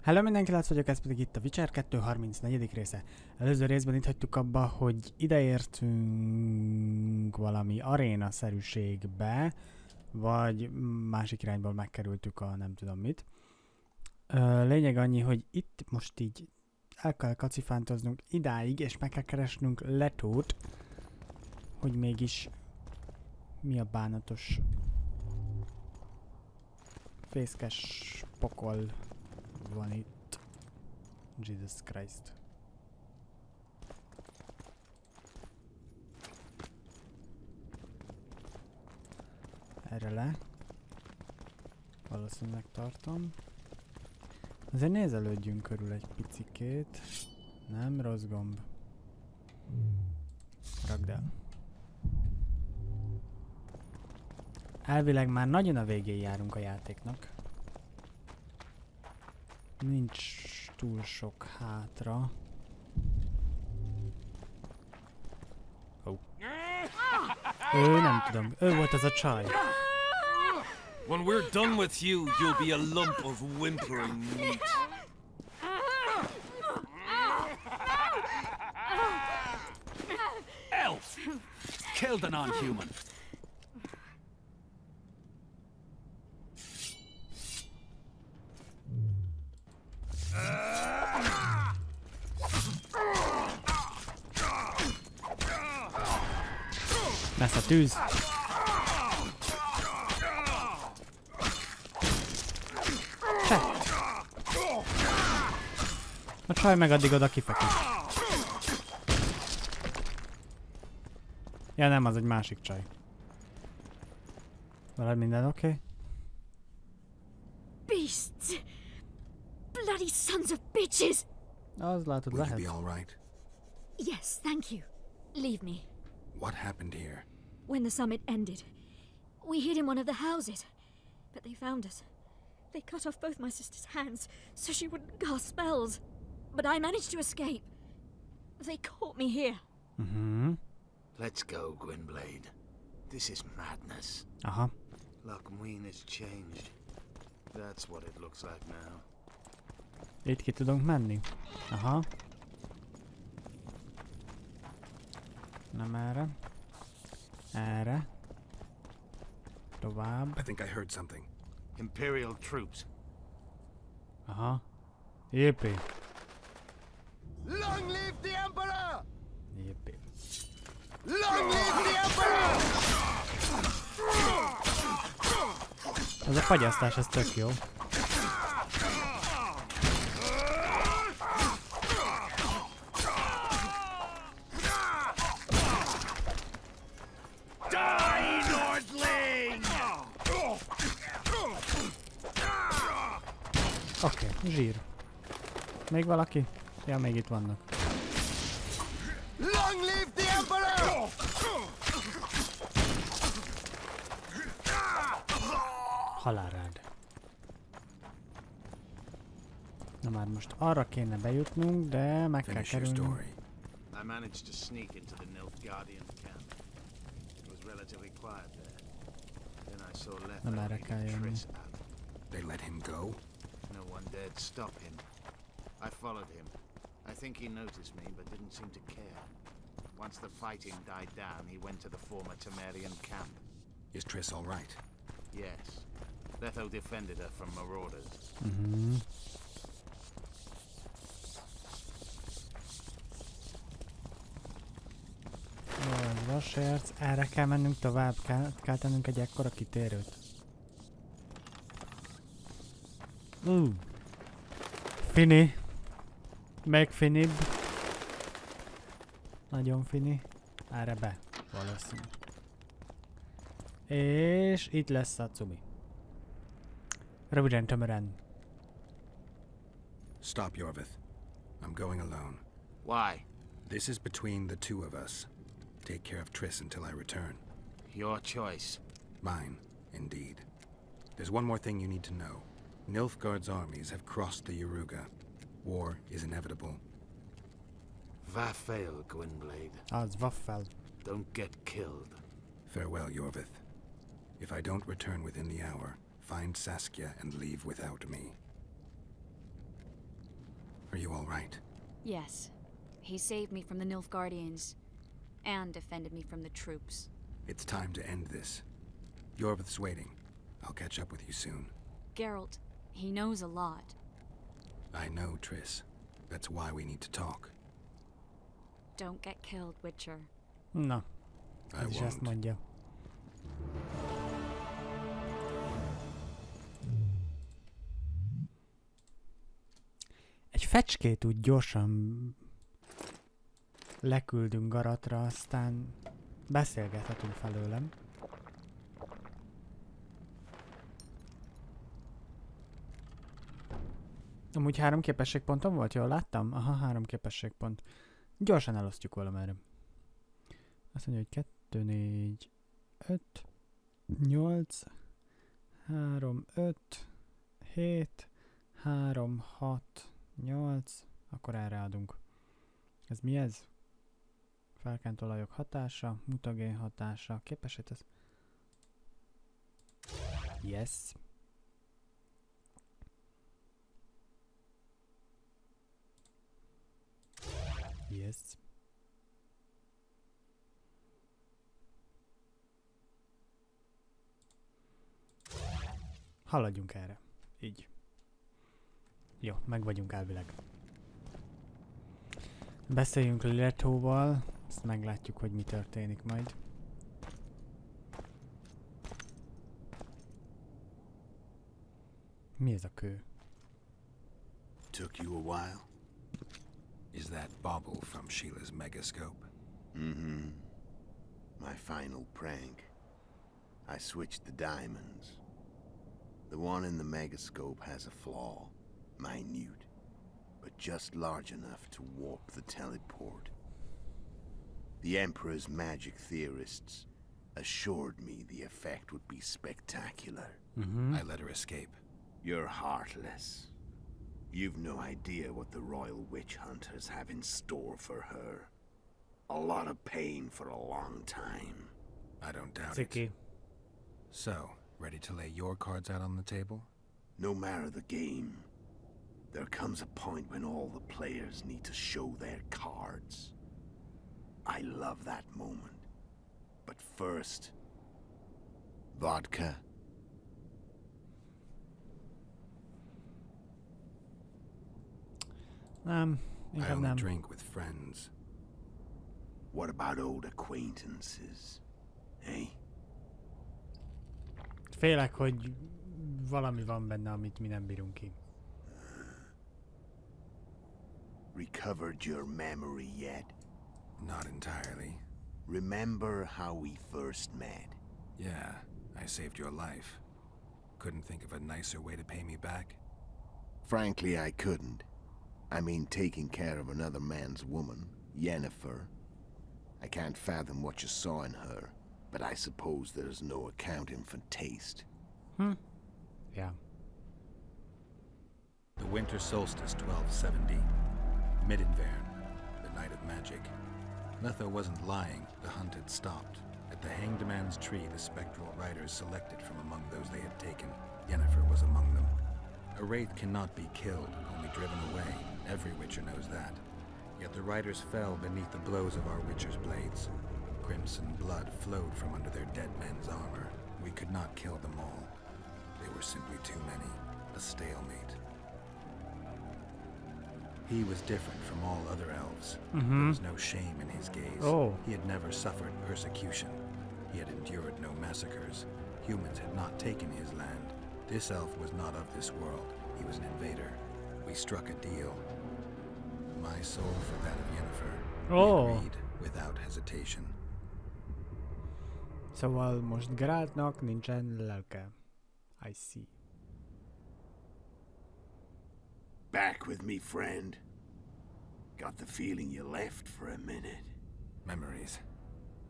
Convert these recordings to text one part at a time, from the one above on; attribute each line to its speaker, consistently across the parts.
Speaker 1: Hello mindenki, Lász vagyok, ez pedig itt a Witcher 2 34. része. Előző részben itt hagytuk abba, hogy ideértünk valami aréna-szerűségbe, vagy másik irányból megkerültük a nem tudom mit. Lényeg annyi, hogy itt most így el kell kacifántoznunk idáig, és meg kell keresnünk Letót, hogy mégis mi a bánatos fészkes pokol van itt. Jesus Christ. Erre le. Valószínűleg tartom. Azért nézelődjünk körül egy picikét. Nem, rossz gomb. Rakd el. Elvileg már nagyon a végén járunk a játéknak. Nincs túl sok hátra. Oh. Nem tudom. Ő volt az a csaj.
Speaker 2: When we're done with you, you'll be a lump of whimpering meat.
Speaker 3: Elf! Killed a non-human.
Speaker 1: Lesz a tűz. A csaj meg addig oda kifeküdt. Ja nem, az egy másik csaj. Veled minden oké?
Speaker 4: Beasts! Bloody sons of bitches!
Speaker 1: Az látod,
Speaker 5: Will you
Speaker 1: lehet.
Speaker 5: be all right?
Speaker 4: Yes, thank you. Leave me.
Speaker 5: What happened here?
Speaker 4: When the summit ended, we hid in one of the houses, but they found us. They cut off both my sister's hands so she wouldn't cast spells. But I managed to escape. They caught me here.
Speaker 1: Mhm.
Speaker 3: Let's go, Gwynblade. This is madness.
Speaker 1: Aha.
Speaker 3: Lochmuin is changed. That's what it looks like now.
Speaker 1: Itt ki tudunk menni. Aha. Nem erre. Erre. Tovább.
Speaker 5: I think I heard something.
Speaker 3: Imperial troops.
Speaker 1: Aha. Jépé.
Speaker 3: Long live the Emperor!
Speaker 1: Jépé.
Speaker 3: Long live the Emperor!
Speaker 1: Ez a fagyasztás, ez tök jó.
Speaker 3: Die, Nordling!
Speaker 1: Oké, zsír. Még valaki? Ja, még itt vannak.
Speaker 3: Long live the Emperor!
Speaker 1: Halálrád. Na már most arra kéne bejutnunk, de meg kell
Speaker 5: Finish your
Speaker 1: kerülnünk.
Speaker 5: story.
Speaker 3: I managed to sneak into the Nilfgaardian camp. It was relatively quiet there. Then I saw Letho
Speaker 1: Nem erre
Speaker 3: leading
Speaker 1: kell jönni.
Speaker 3: Triss out.
Speaker 5: They let him go?
Speaker 3: No one dared stop him. I followed him. I think he noticed me, but didn't seem to care. Once the fighting died down, he went to the former Temerian camp.
Speaker 5: Is Triss all right?
Speaker 3: Yes. Letho defended her from marauders.
Speaker 1: Mhm. Jó, ez vasérc. Erre kell mennünk tovább. Kell tennünk egy ekkora kitérőt. Fini. Meg finibb. Nagyon fini. Erre be. Valószínű. És itt lesz a cubi. Röviden tömören.
Speaker 5: Stop, Yorvith. I'm going alone.
Speaker 3: Why?
Speaker 5: This is between the two of us. Take care of Triss until I return.
Speaker 3: Your choice.
Speaker 5: Mine, indeed. There's one more thing you need to know. Nilfgaard's armies have crossed the Yaruga. War is inevitable.
Speaker 3: Va fail, Gwynblade.
Speaker 1: Az waffel.
Speaker 3: Don't get killed.
Speaker 5: Farewell, Yorvith. If I don't return within the hour, find Saskia and leave without me. Are you all right?
Speaker 6: Yes. He saved me from the Nilfgaardians, and defended me from the troops.
Speaker 5: It's time to end this. Yorvith's waiting. I'll catch up with you soon.
Speaker 6: Geralt, he knows a lot.
Speaker 5: I know, Triss. That's why we need to talk.
Speaker 6: Don't get killed, Witcher.
Speaker 1: Na,
Speaker 5: I
Speaker 1: ez is ezt
Speaker 5: won't.
Speaker 1: mondja. Egy fecskét úgy gyorsan leküldünk Garatra, aztán beszélgethetünk felőlem. Amúgy 3 képességpontom volt, jól láttam? Aha, 3 képességpont. Gyorsan elosztjuk valamerre. Azt mondja, hogy 2, 4, 5, 8, 3, 5, 7, 3, 6, 8. Akkor erre adunk. Ez mi ez? Felkent olajok hatása, mutagén hatása. Képesít ez? Yes. Yes. Haladjunk erre. Így. Jó, meg vagyunk elvileg. Beszéljünk Letóval, azt meglátjuk, hogy mi történik majd. Mi ez a kő?
Speaker 7: Took you a while?
Speaker 5: Is that bauble from Sheila's megascope?
Speaker 7: Mm-hmm. My final prank. I switched the diamonds. The one in the megascope has a flaw. Minute. But just large enough to warp the teleport. The Emperor's magic theorists assured me the effect would be spectacular.
Speaker 5: I let her escape.
Speaker 7: You're heartless. You've no idea what the Royal Witch Hunters have in store for her. A lot of pain for a long time.
Speaker 5: I don't doubt
Speaker 1: Ciki.
Speaker 5: it. So, ready to lay your cards out on the table?
Speaker 7: No matter the game, there comes a point when all the players need to show their cards. I love that moment. But first, vodka.
Speaker 5: I
Speaker 1: Inkább
Speaker 5: only
Speaker 1: nem.
Speaker 5: drink with friends.
Speaker 7: What about old acquaintances? Eh?
Speaker 1: Félek, hogy valami van benne, amit mi nem bírunk ki.
Speaker 7: Recovered your memory yet?
Speaker 5: Not entirely.
Speaker 7: Remember how we first met?
Speaker 5: Yeah, I saved your life. Couldn't think of a nicer way to pay me back?
Speaker 7: Frankly, I couldn't. I mean, taking care of another man's woman, Yennefer. I can't fathom what you saw in her, but I suppose there's no accounting for taste.
Speaker 1: Yeah.
Speaker 5: The winter solstice 1270. Midinvern, the night of magic. Letho wasn't lying, the hunt had stopped. At the Hanged Man's Tree, the spectral riders selected from among those they had taken. Yennefer was among them. A wraith cannot be killed, only driven away. Every Witcher knows that. Yet the riders fell beneath the blows of our Witcher's blades. Crimson blood flowed from under their dead men's armor. We could not kill them all. They were simply too many. A stalemate. He was different from all other elves. There was no shame in his gaze.
Speaker 1: Oh.
Speaker 5: He had never suffered persecution. He had endured no massacres. Humans had not taken his land. This elf was not of this world. He was an invader. We struck a deal. My soul for that of Yennefer.
Speaker 1: Oh.
Speaker 5: We agreed without hesitation.
Speaker 1: Szóval most Geraltnak nincsen lelke. I see.
Speaker 7: Back with me, friend. Got the feeling you left for a minute.
Speaker 5: Memories.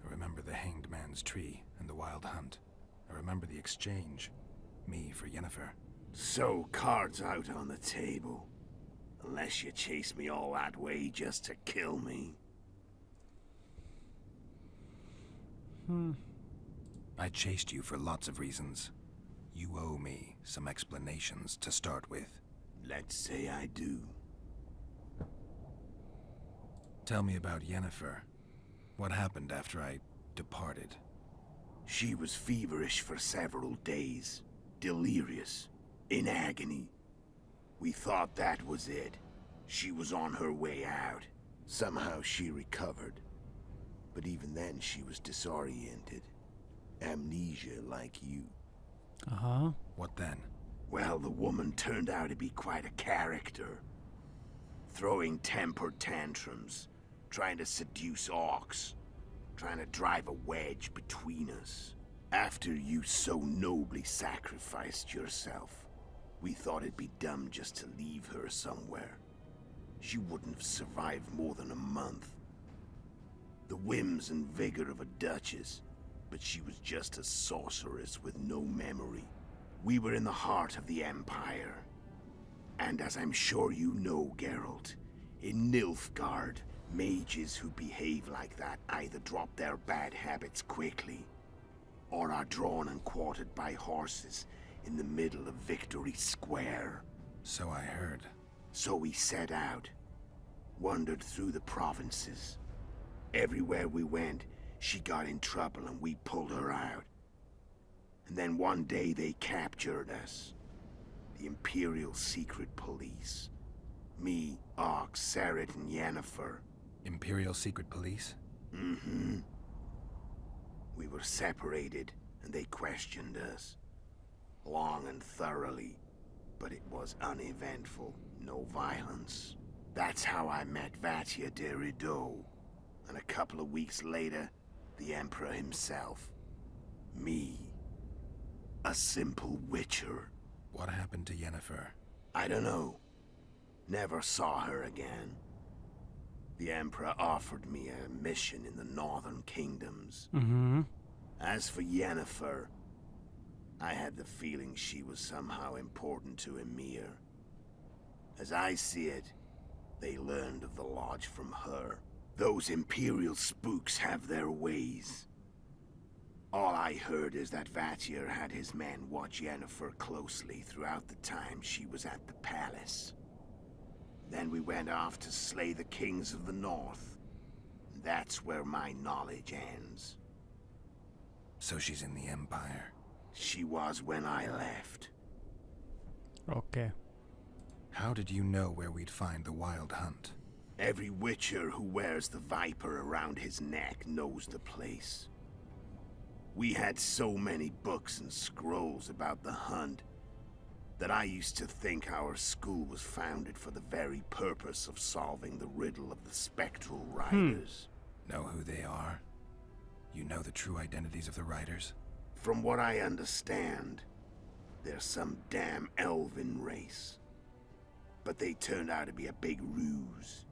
Speaker 5: I remember the Hanged Man's Tree and the Wild Hunt. I remember the exchange. Me for Yennefer.
Speaker 7: So, cards out on the table. Unless you chase me all that way just to kill me.
Speaker 5: I chased you for lots of reasons. You owe me some explanations to start with.
Speaker 7: Let's say I do.
Speaker 5: Tell me about Yennefer. What happened after I departed?
Speaker 7: She was feverish for several days, delirious, in agony. We thought that was it. She was on her way out. Somehow she recovered. But even then she was disoriented. Amnesia like you.
Speaker 1: Aha.
Speaker 5: What then?
Speaker 7: Well, the woman turned out to be quite a character. Throwing temper tantrums, trying to seduce orcs, trying to drive a wedge between us. After you so nobly sacrificed yourself, we thought it'd be dumb just to leave her somewhere. She wouldn't have survived more than a month. The whims and vigor of a duchess, but she was just a sorceress with no memory. We were in the heart of the Empire. And as I'm sure you know, Geralt, in Nilfgaard, mages who behave like that either drop their bad habits quickly, or are drawn and quartered by horses in the middle of Victory Square.
Speaker 5: So I heard.
Speaker 7: So we set out, wandered through the provinces. Everywhere we went, she got in trouble and we pulled her out. And then one day they captured us. The Imperial Secret Police. Me, Ox, Seret, and Yennefer.
Speaker 5: Imperial Secret Police?
Speaker 7: Mm-hmm. We were separated, and they questioned us. Long and thoroughly, but it was uneventful, no violence. That's how I met Vatia de Rideau. And a couple of weeks later, the Emperor himself. Me. A simple witcher.
Speaker 5: What happened to Yennefer?
Speaker 7: I don't know. Never saw her again. The Emperor offered me a mission in the Northern Kingdoms.
Speaker 1: Mm-hmm.
Speaker 7: As for Yennefer, I had the feeling she was somehow important to Emir. As I see it, they learned of the Lodge from her. Those Imperial spooks have their ways. All I heard is that Vatir had his men watch Yennefer closely throughout the time she was at the palace. Then we went off to slay the kings of the north. That's where my knowledge ends.
Speaker 5: So she's in the Empire?
Speaker 7: She was when I left.
Speaker 1: Okay.
Speaker 5: How did you know where we'd find the Wild Hunt?
Speaker 7: Every witcher who wears the viper around his neck knows the place. We had so many books and scrolls about the hunt that I used to think our school was founded for the very purpose of solving the riddle of the spectral riders.
Speaker 5: Know who they are? You know the true identities of the riders?
Speaker 7: From what I understand, they're some damn elven race. But they turned out to be a big ruse.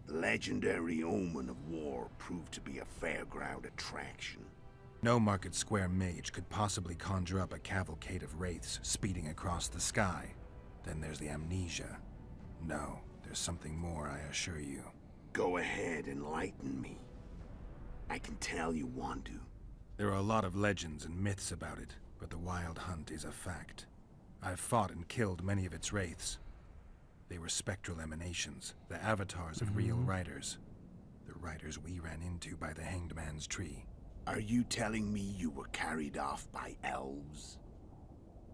Speaker 7: The legendary Omen of War proved to be a fairground attraction.
Speaker 5: No Market Square mage could possibly conjure up a cavalcade of wraiths speeding across the sky. Then there's the amnesia. No, there's something more, I assure you.
Speaker 7: Go ahead, enlighten me. I can tell you want to.
Speaker 5: There are a lot of legends and myths about it, but the Wild Hunt is a fact. I've fought and killed many of its wraiths. They were spectral emanations, the avatars of real riders. The riders we ran into by the Hanged Man's Tree.
Speaker 7: Are you telling me you were carried off by elves?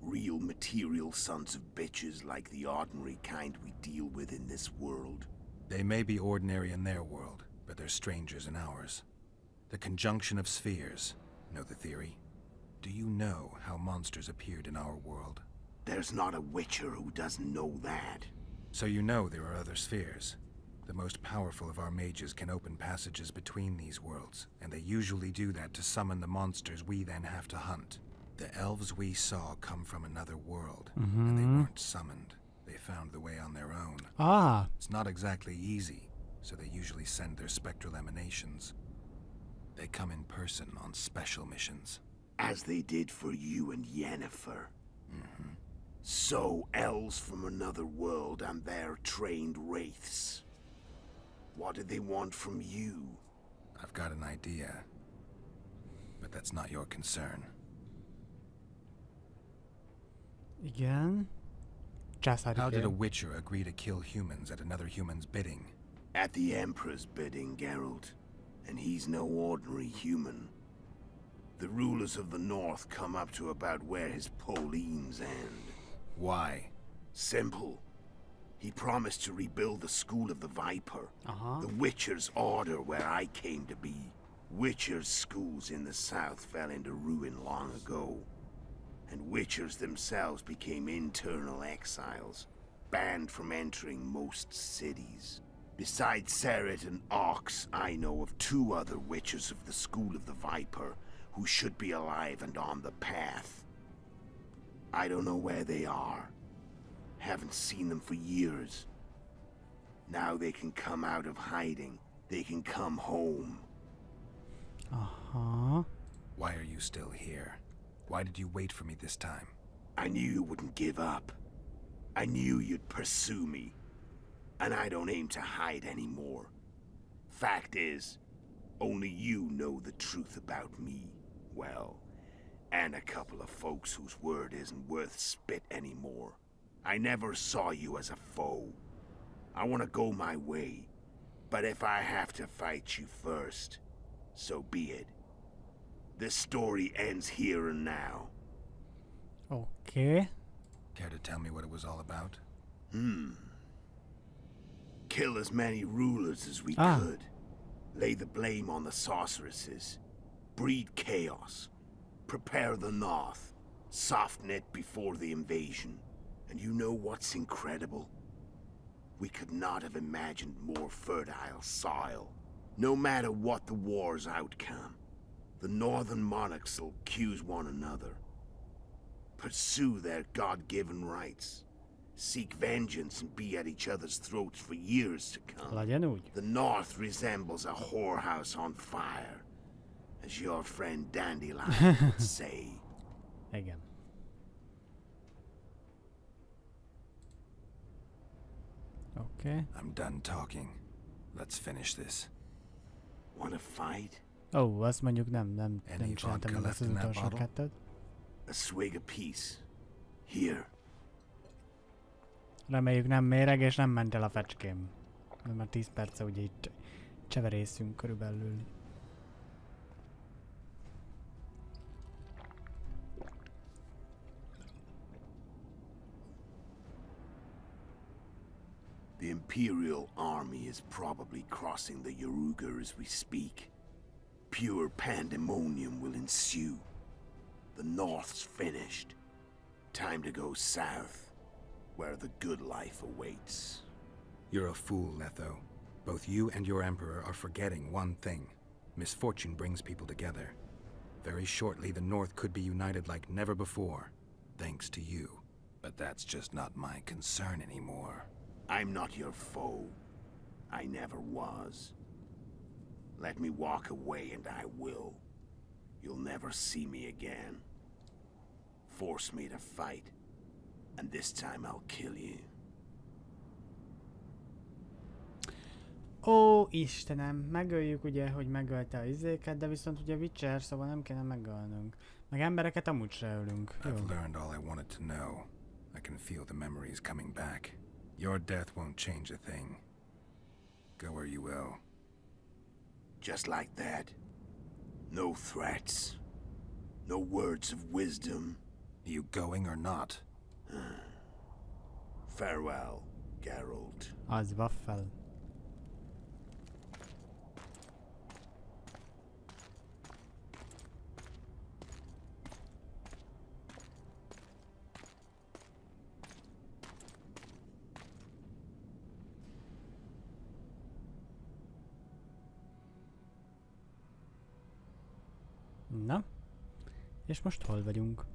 Speaker 7: Real material sons of bitches like the ordinary kind we deal with in this world?
Speaker 5: They may be ordinary in their world, but they're strangers in ours. The conjunction of spheres. Know the theory? Do you know how monsters appeared in our world?
Speaker 7: There's not a witcher who doesn't know that.
Speaker 5: So you know there are other spheres. The most powerful of our mages can open passages between these worlds, and they usually do that to summon the monsters we then have to hunt. The elves we saw come from another world, and they weren't summoned. They found the way on their own.
Speaker 1: Ah.
Speaker 5: It's not exactly easy, so they usually send their spectral emanations. They come in person on special missions.
Speaker 7: As they did for you and Yennefer. So, elves from another world and their trained wraiths. What do they want from you?
Speaker 5: I've got an idea, but that's not your concern.
Speaker 1: Igen. Császári
Speaker 5: How did a
Speaker 1: film.
Speaker 5: witcher agree to kill humans at another human's bidding?
Speaker 7: At the Emperor's bidding, Geralt. And he's no ordinary human. The rulers of the North come up to about where his Pauline's end.
Speaker 5: Why?
Speaker 7: Simple. He promised to rebuild the School of the Viper.
Speaker 1: Aha.
Speaker 7: The Witcher's Order where I came to be. Witcher's schools in the south fell into ruin long ago. And Witchers themselves became internal exiles, banned from entering most cities. Besides Seret and Ox, I know of 2 other Witchers of the School of the Viper who should be alive and on the path. I don't know where they are. Haven't seen them for years. Now they can come out of hiding. They can come home.
Speaker 1: Aha.
Speaker 5: Why are you still here? Why did you wait for me this time?
Speaker 7: I knew you wouldn't give up. I knew you'd pursue me. And I don't aim to hide anymore. Fact is, only you know the truth about me. Well, and a couple of folks whose word isn't worth spit anymore. I never saw you as a foe. I want to go my way. But if I have to fight you first, so be it. This story ends here and now.
Speaker 1: Okay.
Speaker 5: Care to tell me what it was all about?
Speaker 7: Kill as many rulers as we could. Lay the blame on the sorceresses. Breed chaos. Prepare the North. Soften it before the invasion. And you know what's incredible? We could not have imagined more fertile soil. No matter what the war's outcome, the northern monarchs will accuse one another. Pursue their God-given rights. Seek vengeance and be at each other's throats for years to come.
Speaker 1: Legyen úgy.
Speaker 7: The North resembles a whorehouse on fire, as your friend Dandelion would say.
Speaker 1: Igen. Okay.
Speaker 5: I'm done talking. Let's finish this.
Speaker 7: Wanna fight?
Speaker 1: Ó, azt mondjuk nem
Speaker 5: Any
Speaker 1: csináltam
Speaker 5: vodka
Speaker 1: meg ezt
Speaker 5: left
Speaker 1: az
Speaker 5: in that
Speaker 1: utolsó
Speaker 5: bottle?
Speaker 1: kettőt.
Speaker 7: A swig apiece. Here.
Speaker 1: Reméljük nem méreg és nem ment el a fecském. De már 10 perce ugye itt cseverészünk körülbelül.
Speaker 7: The Imperial army is probably crossing the Yaruga as we speak. Pure pandemonium will ensue. The North's finished. Time to go south, where the good life awaits.
Speaker 5: You're a fool, Letho. Both you and your Emperor are forgetting one thing. Misfortune brings people together. Very shortly, the North could be united like never before, thanks to you. But that's just not my concern anymore.
Speaker 7: I'm not your foe. I never was. Let me walk away and I will. You'll never see me again. Force me to fight, and this time I'll kill you.
Speaker 1: Ó, Istenem, megöljük ugye, hogy megölte a izéket, de viszont ugye Witcher, szóval nem kéne megölnünk. Meg embereket amúgy se ölünk. Jó.
Speaker 5: I've learned all I wanted to know. I can feel the memories coming back. Your death won't change a thing. Go where you will.
Speaker 7: Just like that. No threats. No words of wisdom.
Speaker 5: You going or not?
Speaker 7: Farewell, Geralt.
Speaker 1: Az Waffel. Na, és most hol vagyunk?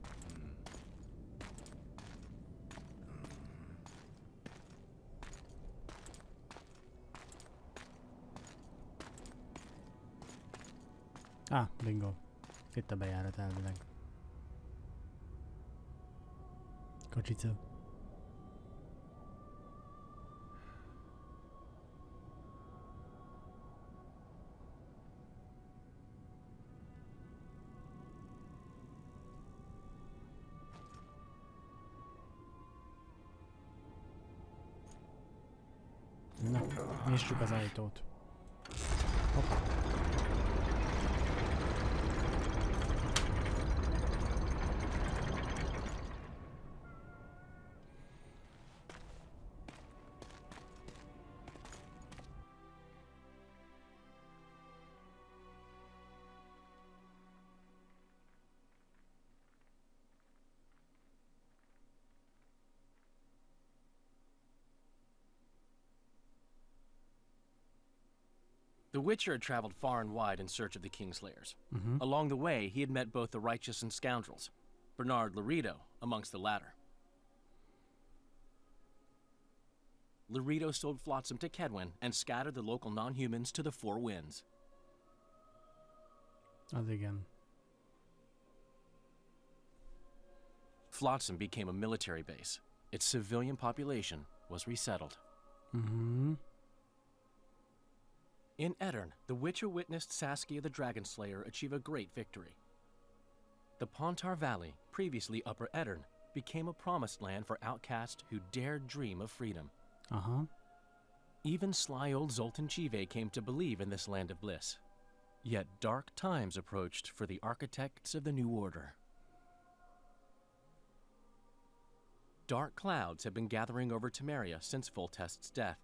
Speaker 1: Bingo. Itt a bejárat elvileg. Kocsica. Na. Nyissuk az ajtót. Hoppá.
Speaker 8: The Witcher had traveled far and wide in search of the Kingslayers. Along the way, he had met both the righteous and scoundrels, Bernard Laredo amongst the latter. Laredo sold Flotsam to Kedwin and scattered the local non-humans to the four winds.
Speaker 1: Az igen.
Speaker 8: Flotsam became a military base. Its civilian population was resettled. In Edirn, the Witcher witnessed Saskia the Dragonslayer achieve a great victory. The Pontar Valley, previously Upper Edirn, became a promised land for outcasts who dared dream of freedom. Even sly old Zoltan Chive came to believe in this land of bliss. Yet dark times approached for the architects of the New Order. Dark clouds had been gathering over Temeria since Foltest's death.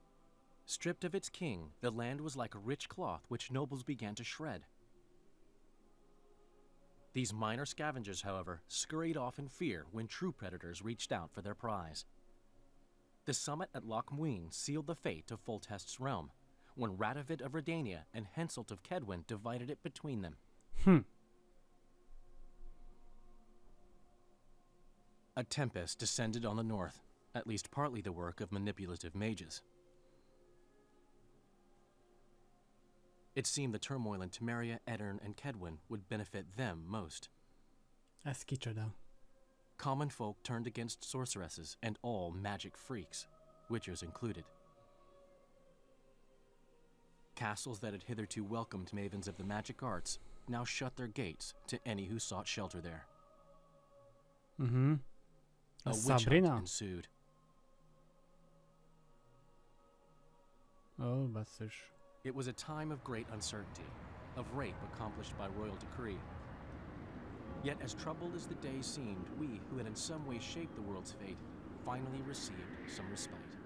Speaker 8: Stripped of its king, the land was like a rich cloth which nobles began to shred. These minor scavengers, however, scurried off in fear when true predators reached out for their prize. The summit at Loch Muin sealed the fate of Foltest's realm, when Radovid of Redania and Henselt of Kedwin divided it between them. A tempest descended on the north, at least partly the work of manipulative mages. It seemed the turmoil in Temeria, Edirn, and Kedwin would benefit them most.
Speaker 1: Ez kicsoda.
Speaker 8: Common folk turned against sorceresses and all magic freaks, witchers included. Castles that had hitherto welcomed mavens of the magic arts now shut their gates to any who sought shelter there. A witch hunt ensued.
Speaker 1: Oh, basszus.
Speaker 8: It was a time of great uncertainty, of rape accomplished by royal decree. Yet as troubled as the days seemed, we, who had in some way shaped the world's fate, finally received some respite.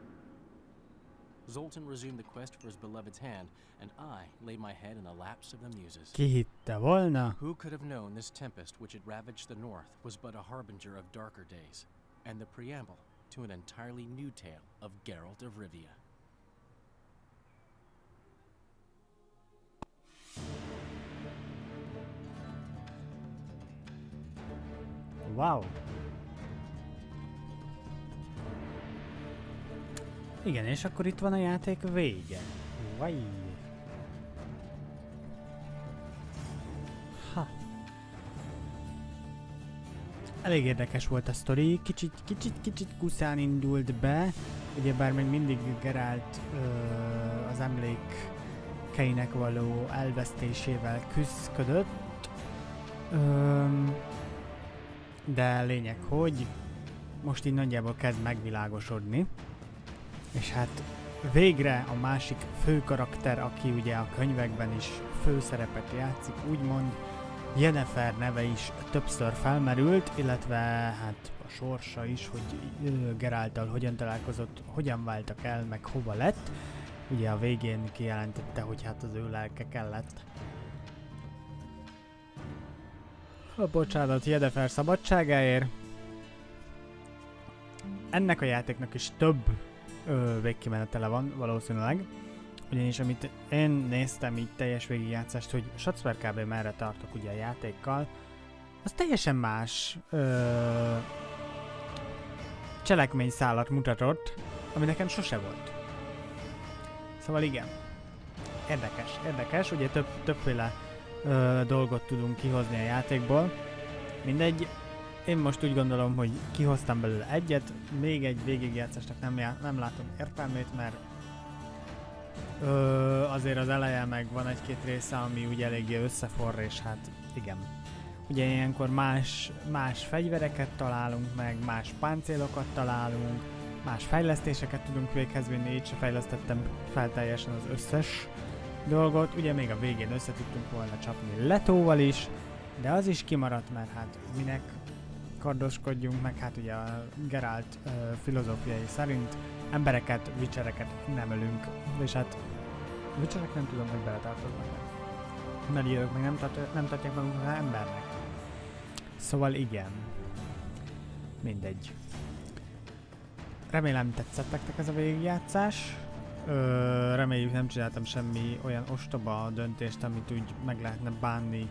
Speaker 8: Zoltan resumed the quest for his beloved's hand, and I laid my head in the laps of the muses.
Speaker 1: Ki hitte volna?
Speaker 8: Who could have known this tempest which had ravaged the north was but a harbinger of darker days, and the preamble to an entirely new tale of Geralt of Rivia.
Speaker 1: Wow. Igen, és akkor itt van a játék vége. Vaj. Ha. Elég érdekes volt a sztori, kicsit kuszán indult be, ugyebár még mindig Geralt az emlékeinek való elvesztésével küzdködött. De lényeg, hogy most így nagyjából kezd megvilágosodni. És hát végre a másik fő karakter, aki ugye a könyvekben is főszerepet játszik, úgymond Yennefer neve is többször felmerült, illetve hát a sorsa is, hogy Geralttal hogyan találkozott, hogyan váltak el, meg hova lett. Ugye a végén kijelentette, hogy hát az ő lelke kellett. Bocsánat, Yennefer szabadságáért. Ennek a játéknak is több végkimenetele van valószínűleg. Ugyanis amit én néztem így teljes végigjátszást, hogy Schatzberg kb. Merre tartok ugye a játékkal, az teljesen más cselekményszálat mutatott, ami nekem sose volt. Szóval igen, érdekes, ugye többféle dolgot tudunk kihozni a játékból. Mindegy, én most úgy gondolom, hogy kihoztam belőle egyet, még egy végigjátszásnak nem látom értelmét, mert azért az eleje meg van egy-két része, ami ugye eléggé összeforr, és hát igen. Ugye ilyenkor más fegyvereket találunk meg, más páncélokat találunk, más fejlesztéseket tudunk véghez vinni, így se fejlesztettem fel teljesen az összes dolgot. Ugye még a végén össze tudtunk volna csapni Letóval is, de az is kimaradt, mert hát minek kardoskodjunk, meg hát ugye a Geralt filozófiai szerint embereket, witchereket nem ölünk, és hát witcherek nem tudom, hogy beletartoznak. Melírők meg nem tartják magukat embernek. Szóval igen. Mindegy. Remélem tetszett nektek ez a végigjátszás. Reméljük nem csináltam semmi olyan ostoba döntést, amit úgy meg lehetne bánni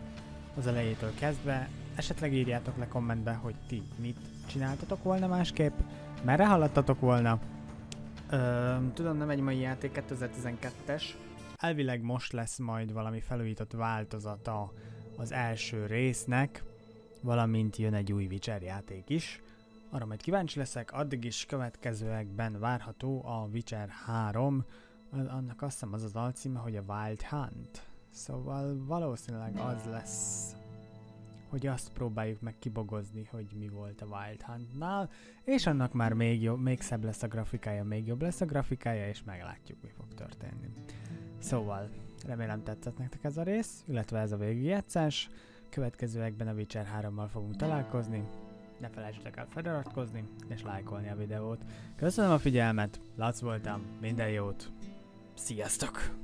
Speaker 1: az elejétől kezdve. Esetleg írjátok le kommentbe, hogy ti mit csináltatok volna másképp, merre haladtatok volna. Tudom, nem egy mai játék, 2012-es. Elvileg most lesz majd valami felújított változata az első résznek, valamint jön egy új Witcher játék is. Arra majd kíváncsi leszek, addig is következőekben várható a Witcher 3, annak azt hiszem az az alcíme, hogy a Wild Hunt. Szóval valószínűleg az lesz, hogy azt próbáljuk meg kibogozni, hogy mi volt a Wild Huntnál, és annak már még jobb, még szebb lesz a grafikája, még jobb lesz a grafikája, és meglátjuk, mi fog történni. Szóval, remélem tetszett nektek ez a rész, illetve ez a végigjátszás. Következőekben a Witcher 3-mal fogunk találkozni. Ne felejtsetek el feliratkozni, és lájkolni a videót. Köszönöm a figyelmet, Lac voltam, minden jót, sziasztok!